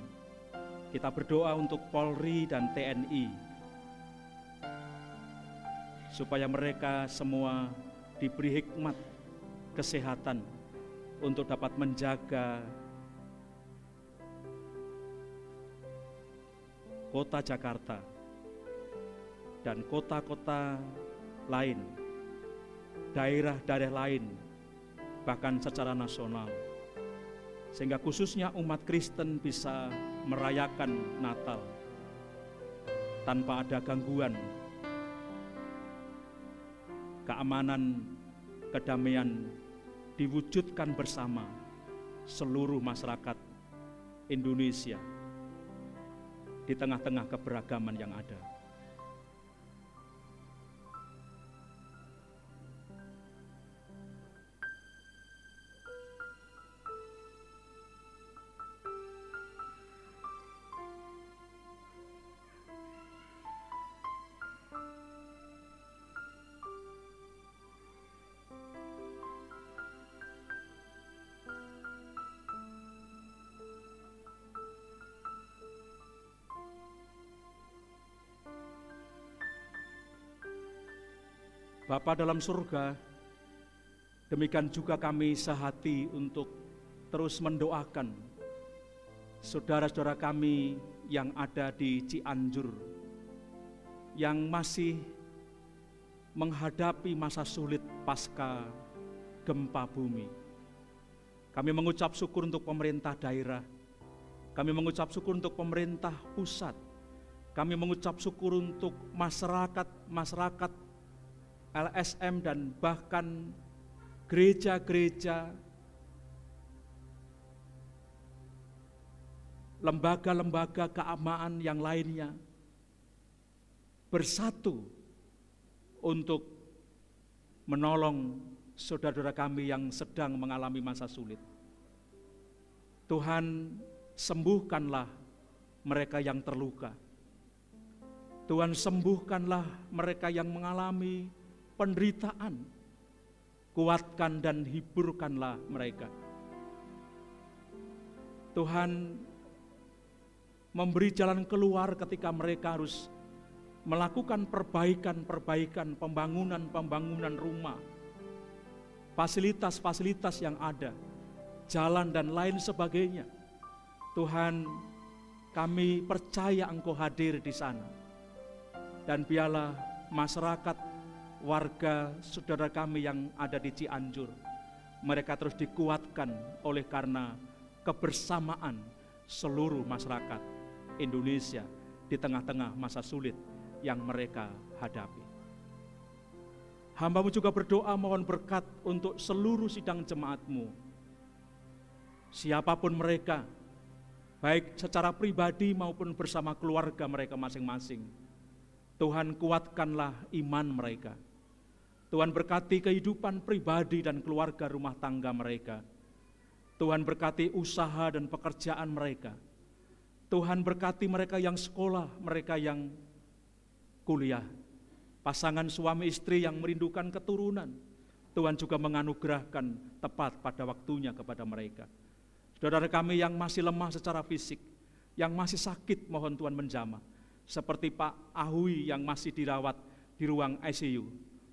Kita berdoa untuk Polri dan TNI supaya mereka semua diberi hikmat kesehatan untuk dapat menjaga kota Jakarta dan kota-kota lain, daerah-daerah lain, bahkan secara nasional, sehingga khususnya umat Kristen bisa merayakan Natal tanpa ada gangguan. Keamanan, kedamaian diwujudkan bersama seluruh masyarakat Indonesia di tengah-tengah keberagaman yang ada. Bapa dalam surga, demikian juga kami sehati untuk terus mendoakan saudara-saudara kami yang ada di Cianjur, yang masih menghadapi masa sulit pasca gempa bumi. Kami mengucap syukur untuk pemerintah daerah, kami mengucap syukur untuk pemerintah pusat, kami mengucap syukur untuk masyarakat LSM dan bahkan gereja-gereja, lembaga-lembaga keagamaan yang lainnya bersatu untuk menolong saudara-saudara kami yang sedang mengalami masa sulit. Tuhan, sembuhkanlah mereka yang terluka. Tuhan, sembuhkanlah mereka yang mengalami penderitaan. Kuatkan dan hiburkanlah mereka. Tuhan, memberi jalan keluar ketika mereka harus melakukan perbaikan, pembangunan rumah, fasilitas-fasilitas yang ada, jalan dan lain sebagainya. Tuhan, kami percaya Engkau hadir di sana. Dan biarlah masyarakat, warga, saudara kami yang ada di Cianjur, mereka terus dikuatkan oleh karena kebersamaan seluruh masyarakat Indonesia di tengah-tengah masa sulit yang mereka hadapi. Hamba-Mu juga berdoa mohon berkat untuk seluruh sidang jemaat-Mu. Siapapun mereka, baik secara pribadi maupun bersama keluarga mereka masing-masing, Tuhan kuatkanlah iman mereka. Tuhan berkati kehidupan pribadi dan keluarga rumah tangga mereka. Tuhan berkati usaha dan pekerjaan mereka. Tuhan berkati mereka yang sekolah, mereka yang kuliah, pasangan suami istri yang merindukan keturunan. Tuhan juga menganugerahkan tepat pada waktunya kepada mereka. Saudara kami yang masih lemah secara fisik, yang masih sakit, mohon Tuhan menjamah. Seperti Pak Ahui yang masih dirawat di ruang ICU.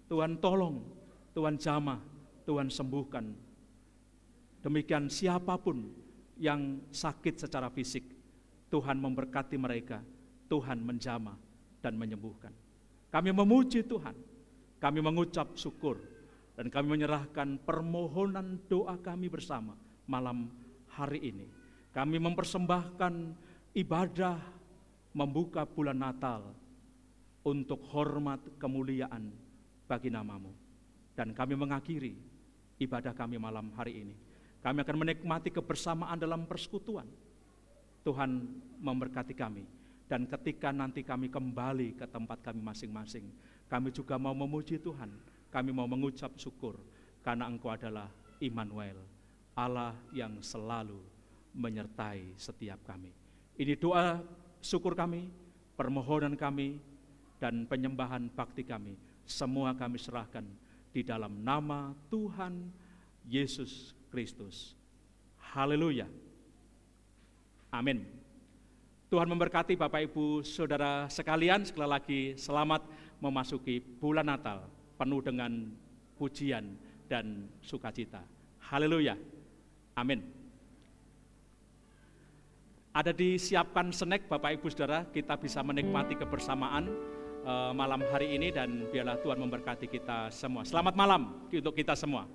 Tuhan tolong, Tuhan jamah, Tuhan sembuhkan. Demikian siapapun yang sakit secara fisik, Tuhan memberkati mereka, Tuhan menjamah dan menyembuhkan. Kami memuji Tuhan, kami mengucap syukur, dan kami menyerahkan permohonan doa kami bersama malam hari ini. Kami mempersembahkan ibadah membuka bulan Natal untuk hormat kemuliaan bagi nama-Mu. Dan kami mengakhiri ibadah kami malam hari ini. Kami akan menikmati kebersamaan dalam persekutuan. Tuhan memberkati kami. Dan ketika nanti kami kembali ke tempat kami masing-masing, kami juga mau memuji Tuhan, kami mau mengucap syukur, karena Engkau adalah Immanuel, Allah yang selalu menyertai setiap kami. Ini doa syukur kami, permohonan kami, dan penyembahan bakti kami, semua kami serahkan di dalam nama Tuhan Yesus Kristus. Haleluya. Amin. Tuhan memberkati Bapak Ibu Saudara sekalian, sekali lagi selamat memasuki bulan Natal penuh dengan pujian dan sukacita. Haleluya. Amin. Ada disiapkan snack Bapak Ibu Saudara, kita bisa menikmati kebersamaan malam hari ini, dan biarlah Tuhan memberkati kita semua. Selamat malam untuk kita semua.